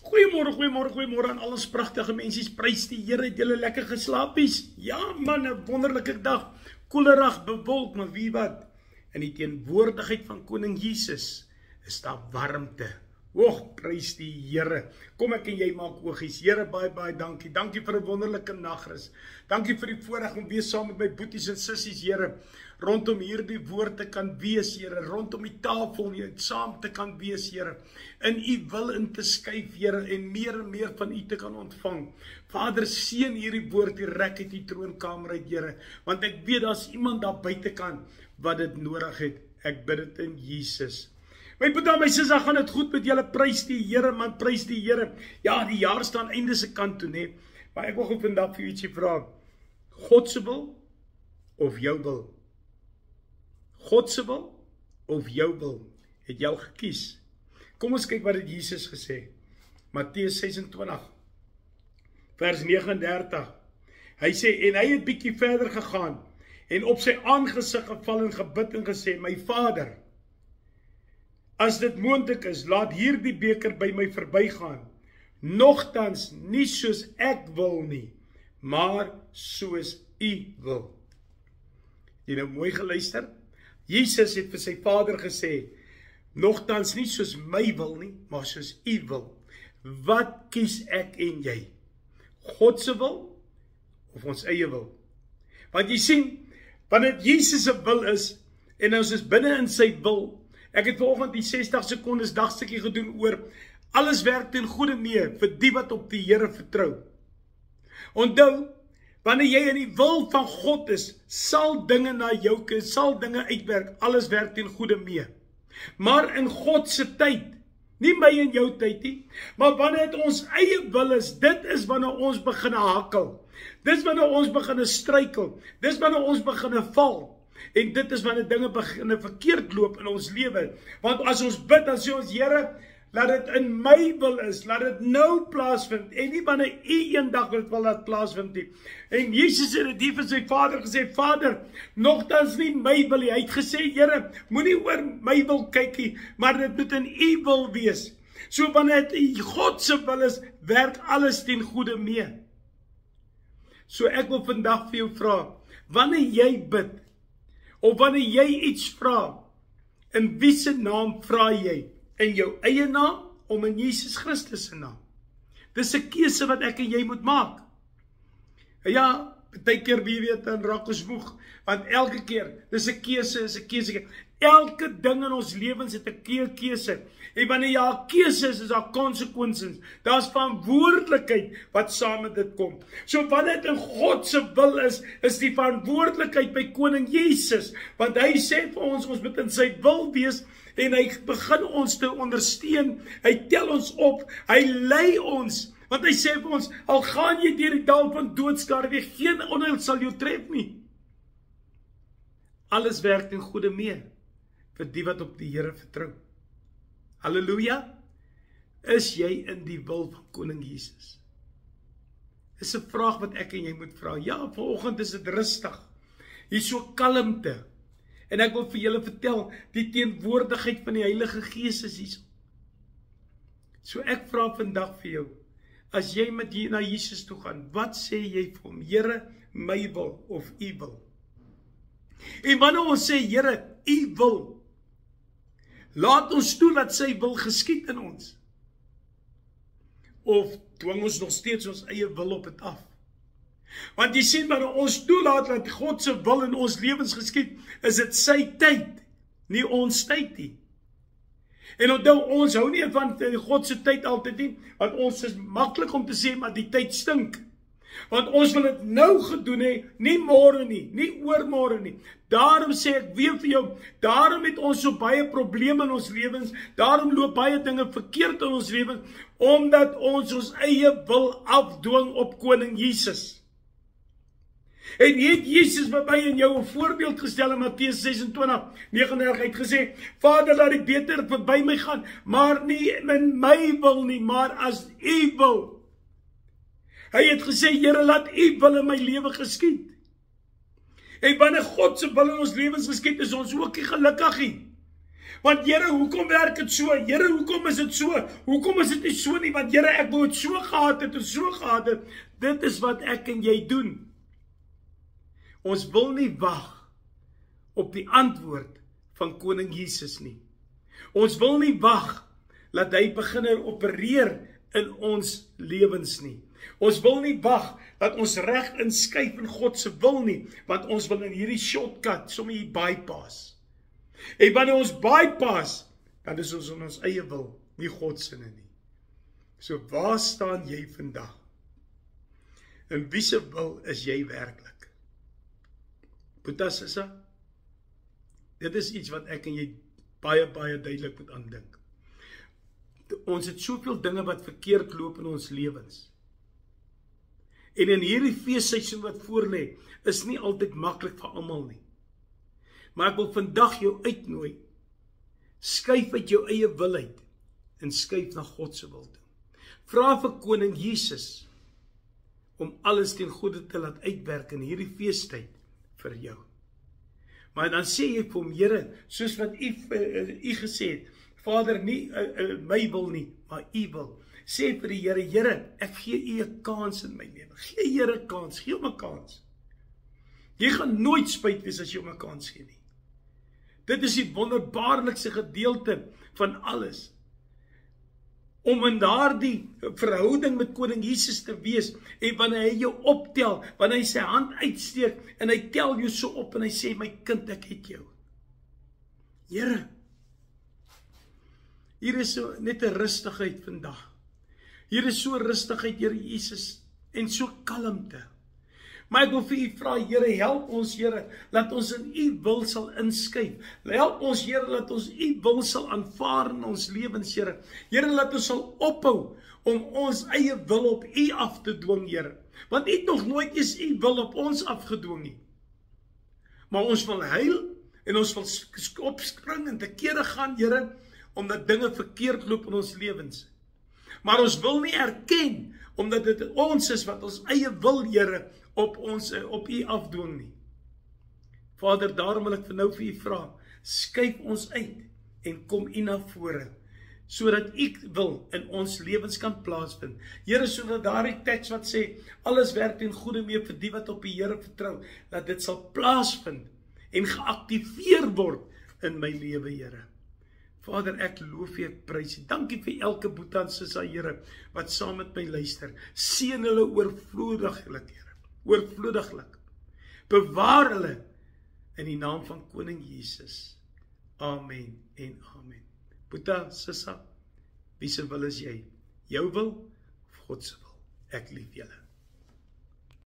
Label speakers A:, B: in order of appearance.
A: Goeiemôre, goeiemôre, goeiemôre aan al ons pragtige mensies. Prys die Here, het julle lekker geslaapies? Ja man, 'n wonderlike dag. Koelerig, bewolk, maar wie wat? In die teenwoordigheid van Koning Jesus is daar warmte. Prys die Here. Kom ek en jy maak oogies. Here, baie dankie. Dankie vir 'n wonderlike nagrus. Dankie vir die voorreg om weer saam met my boeties en sissies, Here, rondom hierdie woord te kan wees, Here, rondom die tafel saam te kan wees, Here, in U wil in te skuif, Here, en meer van U te kan ontvang. Vader, seën hierdie woord direk uit die troonkamer uit, Here, want ek weet daar's iemand daar buitekant wat dit nodig het. Ek bid dit in Jesus. My broer en my suster, gaan dit goed met julle? Prys die Here, man, prys die Here. Ja, die jaar staan einde se kant toe, né? Maar ek wil vandag vir u ietsie vra. God se wil of jou wil? God se wil of jou wil? Het jy al gekies? Kom ons kyk wat het Jesus gesê. Matteus 26 vers 39. Hy sê, en hy het bietjie verder gegaan en op sy aangesig geval en gebid en gesê, my Vader, as dit moontlik is, laat hierdie beker by my verbygaan. Nogtans nie soos ek wil nie, maar soos U wil. Jy nou mooi geluister? Jesus het vir sy Vader gesê, nogtans nie soos my wil nie, maar soos U wil. Wat kies ek en jy? God se wil of ons eie wil? Want jy sien, wanneer Jesus se wil is, en ons is binne in sy wil. Ek het vanoggend die 60 sekondes dagstukkie gedoen oor alles werk ten goeie mee vir die wat op die Here vertrou. Onthou, wanneer jy in die wil van God is, sal dinge na jou kyk, sal dinge uitwerk, alles werk ten goeie mee. Maar in God se tyd, nie my en jou tyd nie, maar wanneer dit ons eie wil is, dit is wanneer ons begin hakkel. Dis wanneer ons begin struikel. Dis wanneer ons begin val. En dit is wanneer dinge begin verkeerd loop in ons lewe. Want as ons bid, dan sê ons, Here, laat dit in my wil is, laat dit nou plaasvind, en nie wanneer U eendag wil laat plaasvind nie. En Jesus het dit vir sy Vader gesê, Vader, nogtans nie my wil nie. Hy het gesê, Here, moenie oor my wil kyk nie, maar dit moet in U wil wees. So wanneer dit God se wil is, werk alles ten goeie mee. So ek wil vandag vir jou vra, wanneer jy bid, of wanneer jy iets vra, in wie se naam vra jy? In jou eie naam, of in Jesus Christus se naam? Dis 'n keuse wat ek en jy moet maak. Ja, baie keer wie weet, dan raak ons moeg, want elke keer, dis 'n keuse. Elke ding in ons lewens het 'n keuse. En wanneer jy 'n keuse is daar consequences. Daar's verantwoordelikheid wat saam met dit kom. So wanneer dit in God se wil is die verantwoordelikheid by Koning Jesus. Want hy sê vir ons moet in sy wil wees, en hy begin ons te ondersteun. Hy tel ons op, hy lei ons. Want hy sê vir ons, al gaan jy deur die dal van doodskade, geen onheil sal jou tref nie. Alles werk ten goeie mee vir die wat op die Here vertrou. Halleluja. Is jy in die wil van Koning Jesus? Dis 'n vraag wat ek en jy moet vra. Ja, vanoggend is dit rustig. Hier is so kalmte. En ek wil vir julle vertel, die teenwoordigheid van die Heilige Gees is hier. So ek vra vandag vir jou, as jy met na Jesus toe gaan, wat sê jy vir hom? Here, my wil of U wil? En wanneer ons sê, Here, U wil, laat ons toe dat sy wil geskied in ons. Of dwing ons nog steeds ons eie wil op dit af? Want jy sien, wanneer ons toelaat dat God se wil in ons lewens geskied, is dit sy tyd, nie ons tyd nie. En onthou, ons hou nie van God se tyd altyd nie, want ons is maklik om te sê, maar die tyd stink. Want ons wil dit nou gedoen hê, nie môre nie, nie oormôre nie. Daarom sê ek weer vir jou, daarom het ons so baie probleme in ons lewens, daarom loop baie dinge verkeerd in ons lewens, omdat ons eie wil afdwing op Koning Jesus. En het Jesus by my en jou 'n voorbeeld gestel in Matteus 26:39 het gesê, Vader, laat die beker verby my gaan, maar nie in my wil nie, maar as U wil. Hy het gesê, Here, laat U wil in my lewe geskied. En wanneer God se wil in ons lewens geskied, is ons ook nie gelukkig nie. Want Here, hoekom werk dit so? Here, hoekom is dit so? Hoekom is dit nie so nie? Want Here, ek wou dit so gehad het en so gehad het. Dit is wat ek en jy doen. Ons wil nie wag op die antwoord van Koning Jesus nie. Ons wil nie wag dat hy begin opereer in ons lewens nie. Ons wil nie wag dat ons reg inskuif in God se wil nie, want ons wil in hierdie shortcut sommer hier bypass. En wanneer ons bypass, dan is ons in ons eie wil, nie God se nie. So waar staan jy vandag? In wie se wil is jy werklik? Boeta Sissa, dit is iets wat ek en jy baie duidelik moet aandink. Ons het soveel dinge wat verkeerd loop in ons lewens. En in hierdie feesseisoen wat voorlê, is nie altyd maklik vir almal nie. Maar ek wil vandag jou uitnooi, skuif uit jou eie wil uit, en skuif na God se wil toe. Vra vir Koning Jesus, om alles ten goeie te laat uitwerk in hierdie feestyd vir jou. Maar dan sê jy vir hom, Here, soos wat u gesê het, Vader, nie my wil nie, maar u wil. Sê vir die Here, Here, ek gee u 'n kans in my lewe. Gee Here 'n kans, gee hom 'n kans. Jy gaan nooit spyt wees as jy hom 'n kans gee nie. Dit is die wonderbaarlikste gedeelte van alles. Om in daardie verhouding met Koning Jesus te wees, en wanneer hy jou optel, wanneer hy sy hand uitsteek, en hy tel jou so op, en hy sê, my kind, ek het jou. Here, hier is so net 'n rustigheid vandag. Hier is so rustigheid, Here Jesus, en so kalmte. Maar ek wil vir u vra, Here, help ons, Here, laat ons in u wil sal inskuif. Help ons, Here, laat ons u wil sal aanvaar in ons lewens, Here. Here, laat ons sal ophou om ons eie wil op u af te dwing, Here. Want u het nog nooit eens u wil op ons afgedwing nie. Maar ons wil huil, en ons wil opspring en te kere gaan, Here, omdat dinge verkeerd loop in ons lewens. Maar ons wil nie erken, omdat dit ons is wat ons eie wil, Here, op u afdwing nie. Vader, daarom wil ek nou vir u vra, skuif ons uit en kom u na vore, sodat u wil in ons lewens kan plaasvind. Here, sodat daardie teks wat sê, alles werk ten goeie mee vir die wat op die Here vertrou, dat dit sal plaasvind en geaktiveer word in my lewe, Here. Vader, ek loof u, ek prys u. Dankie vir elke boeta en sissa, Here, wat saam met my luister. Seën hulle oorvloediglik, Here. Oorvloediglik. Bewaar hulle in die naam van Koning Jesus. Amen en amen. Boeta, sissa, wie se wil is jy? Jou wil of God se wil? Ek lief julle.